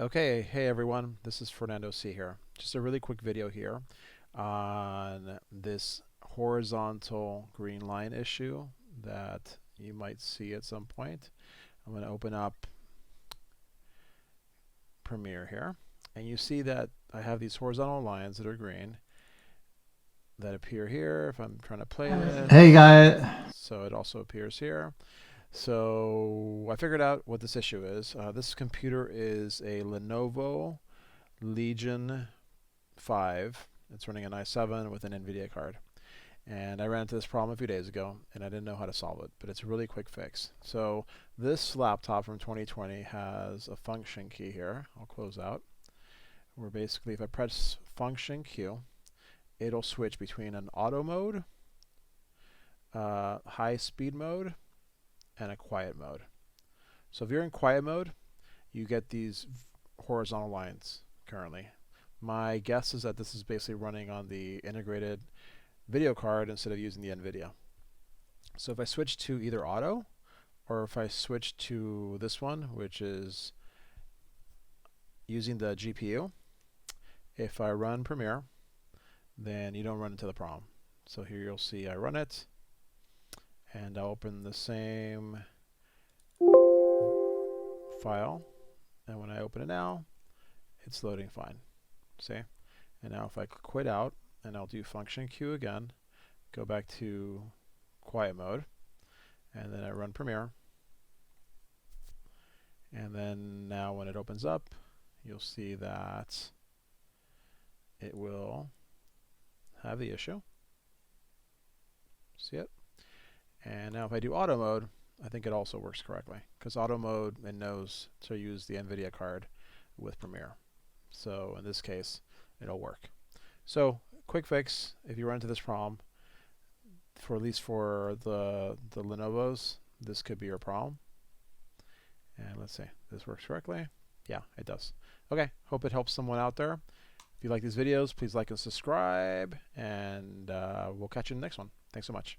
Okay, hey everyone, this is Fernando C here. Just a really quick video here on this horizontal green line issue that you might see at some point. I'm going to open up Premiere here, and you see that I have these horizontal lines that are green that appear here if I'm trying to play Hey this. guys. So it also appears here. So I figured out what this issue is. This computer is a Lenovo Legion 5. It's running an i7 with an NVIDIA card. And I ran into this problem a few days ago, and I didn't know how to solve it, but it's a really quick fix. So this laptop from 2020 has a function key here. I'll close out. Where basically if I press function Q, it'll switch between an auto mode, high speed mode, and a quiet mode. So if you're in quiet mode, you get these horizontal lines currently. My guess is that this is basically running on the integrated video card instead of using the NVIDIA. So if I switch to either auto, or if I switch to this one, which is using the GPU, if I run Premiere, then you don't run into the problem. So here you'll see I run it, and I'll open the same file, and when I open it now, it's loading fine. See? And now if I quit out, and I'll do function Q again, go back to quiet mode, and then I run Premiere. And then now when it opens up, you'll see that it will have the issue. See it? And now if I do auto mode, I think it also works correctly, because auto mode, it knows to use the NVIDIA card with Premiere. So in this case, it'll work. So quick fix, if you run into this problem, for at least for the Lenovos, this could be your problem. And let's see, this works correctly. Yeah, it does. Okay, hope it helps someone out there. If you like these videos, please like and subscribe, and we'll catch you in the next one. Thanks so much.